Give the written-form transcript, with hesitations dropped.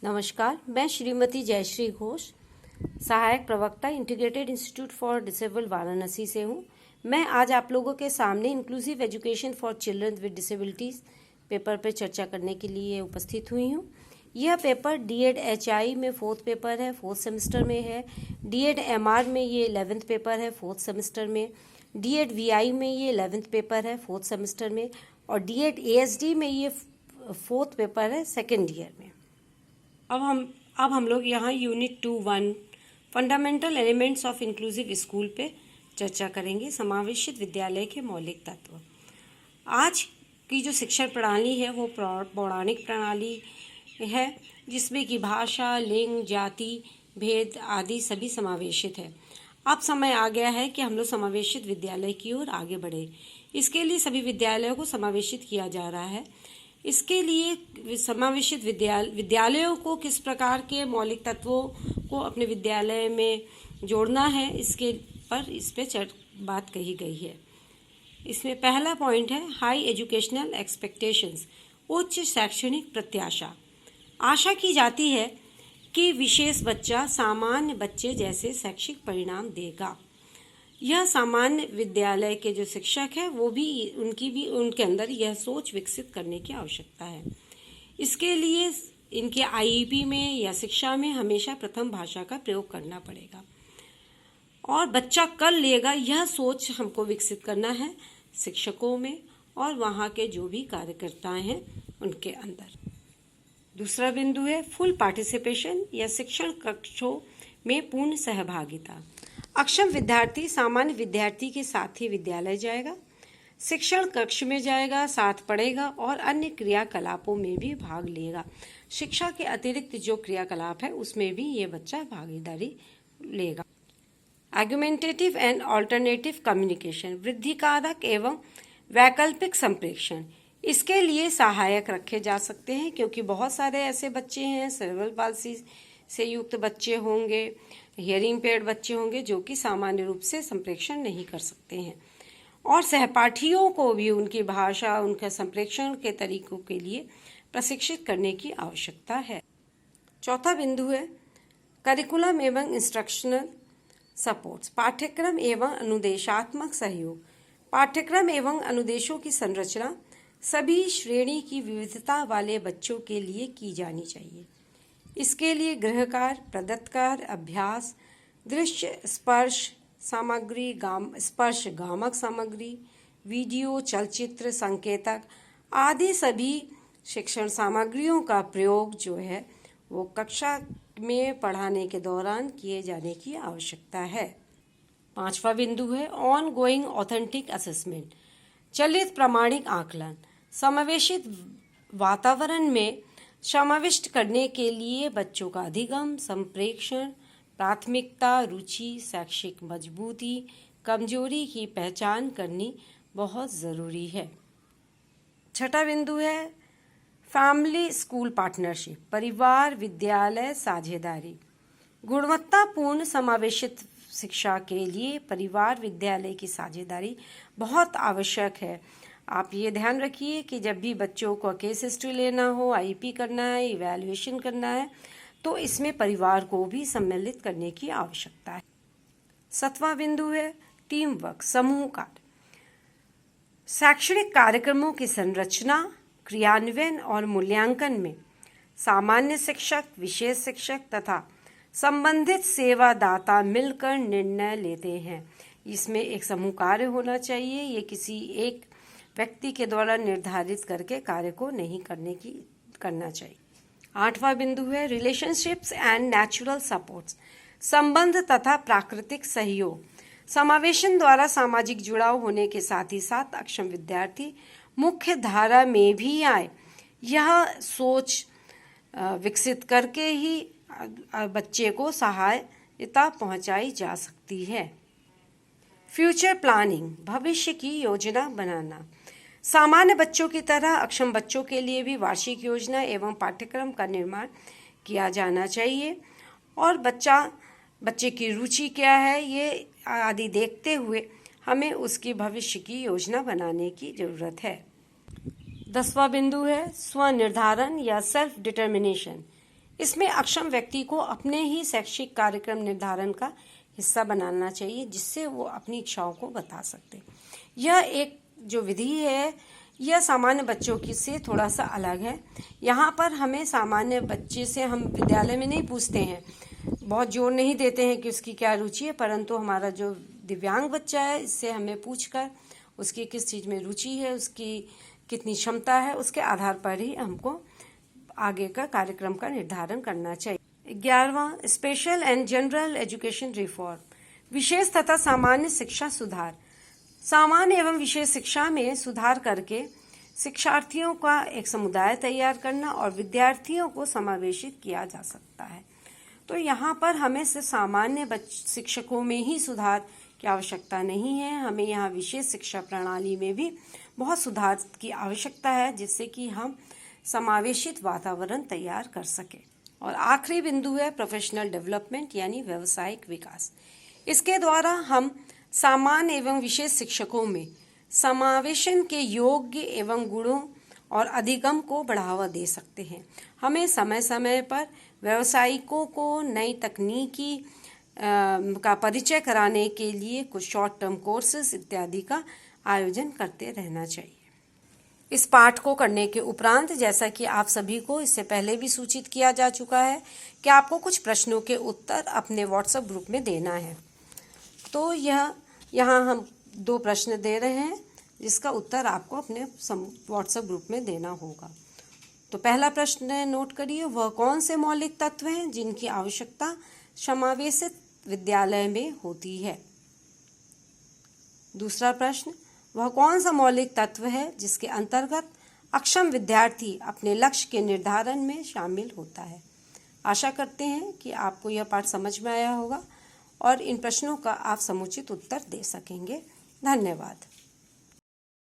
नमस्कार, मैं श्रीमती जयश्री घोष, सहायक प्रवक्ता integrated institute for disabled Varanasi से हूँ। मैं आज आप लोगों के सामने inclusive education for children with disabilities paper पर चर्चा करने के लिए उपस्थित हुई हूँ। यह पेपर डीएड एचआई में 4th पेपर है, 4th सेमेस्टर में है। डीएड एमआर में ये 11th पेपर है, 4th सेमेस्टर में। डीएड वीआई में ये 11th पेपर है, 4th सेमेस्टर में। और डीएड एएसडी में ये 4th पेपर है, 2nd ईयर में। अब हम लोग यहाँ unit 2.1 fundamental elements of inclusive school पे चर्चा करेंगे। समावेशित विद्यालय के मौलिक तत्व। आज की जो शिक्षण प्रणाली है वो पौराणिक प्रणाली है, जिसमें कि भाषा, लिंग, जाति, भेद आदि सभी समावेशित है। अब समय आ गया है कि हम लोग समावेशित विद्यालय की ओर आगे बढ़े। इसके लिए सभी विद्यालयों को समावेशित किया जा रहा है। इसके लिए समावेशित विद्यालयों को किस प्रकार के मौलिक तत्वों को अपने विद्यालय में जोड़ना है, इस पे बात कही गई है। इसमें पहला पॉइंट है हाई एजुकेशनल एक्सपेक्टेशंस, उच्च शैक्षणिक प्रत्याशा। आशा की जाती है कि विशेष बच्चा सामान्य बच्चे जैसे शैक्षिक परिणाम देगा। यह सामान्य विद्यालय के जो शिक्षक है वो भी उनके अंदर यह सोच विकसित करने की आवश्यकता है। इसके लिए इनके आईईपी में या शिक्षा में हमेशा प्रथम भाषा का प्रयोग करना पड़ेगा और बच्चा कर लेगा, यह सोच हमको विकसित करना है शिक्षकों में और वहाँ के जो भी कार्यकर्ताएं हैं उनके अंदर। दूसरा बिंदु है फुल पार्टिसिपेशन या शिक्षण कक्षों में पूर्ण सहभागिता। अक्षम विद्यार्थी सामान्य विद्यार्थी के साथ ही विद्यालय जाएगा, शिक्षण कक्ष में जाएगा, साथ पढ़ेगा और अन्य क्रियाकलापों में भी भाग लेगा। शिक्षा के अतिरिक्त जो क्रियाकलाप है उसमें भी ये बच्चा भागीदारी लेगा। आर्गुमेंटेटिव एंड ऑल्टरनेटिव कम्युनिकेशन, वृद्धिकारक एवं वैकल्पिक संप्रेषण। इसके लिए सहायक रखे जा सकते हैं, क्योंकि बहुत सारे ऐसे बच्चे हैं, सेरेब्रल पाल्सी से युक्त बच्चे होंगे, हियरिंग इम्पेयर्ड बच्चे होंगे, जो कि सामान्य रूप से संप्रेषण नहीं कर सकते हैं और सहपाठियों को भी उनकी भाषा, उनके संप्रेषण के तरीकों के लिए प्रशिक्षित करने की आवश्यकता है। चौथा बिंदु है करिकुलम एवं इंस्ट्रक्शनल सपोर्ट्स, पाठ्यक्रम एवं अनुदेशात्मक सहयोग। पाठ्यक्रम एवं अनुदेशों की संरचना सभी श्रेणी की विविधता वाले बच्चों के लिए की जानी चाहिए। इसके लिए गृहकार, प्रदत्तकार, अभ्यास, दृश्य स्पर्श सामग्री, स्पर्श गामक सामग्री, वीडियो, चलचित्र, संकेतक आदि सभी शिक्षण सामग्रियों का प्रयोग जो है वो कक्षा में पढ़ाने के दौरान किए जाने की आवश्यकता है। पांचवा बिंदु है ऑन गोइंग ऑथेंटिक असेसमेंट, चलित प्रामाणिक आकलन। समावेशित वातावरण में समाविष्ट करने के लिए बच्चों का अधिगम, संप्रेषण, प्राथमिकता, रुचि, शैक्षिक मजबूती, कमजोरी की पहचान करनी बहुत ज़रूरी है। छठा बिंदु है फैमिली स्कूल पार्टनरशिप, परिवार विद्यालय साझेदारी। गुणवत्तापूर्ण समावेशित शिक्षा के लिए परिवार विद्यालय की साझेदारी बहुत आवश्यक है। आप ये ध्यान रखिए कि जब भी बच्चों को केस हिस्ट्री लेना हो, आईपी करना है, इवैल्यूएशन करना है, तो इसमें परिवार को भी सम्मिलित करने की आवश्यकता है। 7वां बिंदु है टीम वर्क, समूह कार्य। शैक्षणिक कार्यक्रमों की संरचना, क्रियान्वयन और मूल्यांकन में सामान्य शिक्षक, विशेष शिक्षक तथा संबंधित सेवादाता मिलकर निर्णय लेते हैं। इसमें एक समूह कार्य होना चाहिए। ये किसी एक व्यक्ति के द्वारा निर्धारित करके कार्य को नहीं करना चाहिए। 8वां बिंदु है रिलेशनशिप्स एंड नेचुरल सपोर्ट्स, संबंध तथा प्राकृतिक सहयोग। समावेशन द्वारा सामाजिक जुड़ाव होने के साथ ही साथ अक्षम विद्यार्थी मुख्य धारा में भी आए, यह सोच विकसित करके ही बच्चे को सहायता पहुंचाई जा सकती है। फ्यूचर प्लानिंग, भविष्य की योजना बनाना। सामान्य बच्चों की तरह अक्षम बच्चों के लिए भी वार्षिक योजना एवं पाठ्यक्रम का निर्माण किया जाना चाहिए और बच्चे की रुचि क्या है ये आदि देखते हुए हमें उसकी भविष्य की योजना बनाने की जरूरत है। 10वां बिंदु है स्वनिर्धारण या सेल्फ डिटर्मिनेशन। इसमें अक्षम व्यक्ति को अपने ही शैक्षिक कार्यक्रम निर्धारण का हिस्सा बनाना चाहिए, जिससे वो अपनी इच्छाओं को बता सकते। यह एक जो विधि है यह सामान्य बच्चों की से थोड़ा सा अलग है। यहाँ पर हमें सामान्य बच्चे से हम विद्यालय में नहीं पूछते हैं, बहुत जोर नहीं देते हैं कि उसकी क्या रुचि है, परंतु हमारा जो दिव्यांग बच्चा है इससे हमें पूछकर उसकी किस चीज़ में रुचि है, उसकी कितनी क्षमता है, उसके आधार पर ही हमको आगे का कार्यक्रम का निर्धारण करना चाहिए। 11वां, special and general education reform, विशेष तथा सामान्य शिक्षा सुधार। सामान्य एवं विशेष शिक्षा में सुधार करके शिक्षार्थियों का एक समुदाय तैयार करना और विद्यार्थियों को समावेशित किया जा सकता है। तो यहाँ पर हमें सिर्फ सामान्य शिक्षकों में ही सुधार की आवश्यकता नहीं है, हमें यहाँ विशेष शिक्षा प्रणाली में भी बहुत सुधार की आवश्यकता है, जिससे कि हम समावेशित वातावरण तैयार कर सके। और आखिरी बिंदु है प्रोफेशनल डेवलपमेंट यानी व्यावसायिक विकास। इसके द्वारा हम सामान्य एवं विशेष शिक्षकों में समावेशन के योग्य एवं गुणों और अधिगम को बढ़ावा दे सकते हैं। हमें समय समय पर व्यावसायिकों को नई तकनीकी का परिचय कराने के लिए कुछ शॉर्ट टर्म कोर्सेज इत्यादि का आयोजन करते रहना चाहिए। इस पाठ को करने के उपरांत, जैसा कि आप सभी को इससे पहले भी सूचित किया जा चुका है, कि आपको कुछ प्रश्नों के उत्तर अपने व्हाट्सएप ग्रुप में देना है। तो यहाँ हम 2 प्रश्न दे रहे हैं, जिसका उत्तर आपको अपने व्हाट्सएप ग्रुप में देना होगा। तो पहला प्रश्न नोट करिए, वह कौन से मौलिक तत्व हैं जिनकी आवश्यकता समावेशित विद्यालय में होती है। दूसरा प्रश्न, वह कौन सा मौलिक तत्व है जिसके अंतर्गत अक्षम विद्यार्थी अपने लक्ष्य के निर्धारण में शामिल होता है। आशा करते हैं कि आपको यह पाठ समझ में आया होगा और इन प्रश्नों का आप समुचित उत्तर दे सकेंगे। धन्यवाद।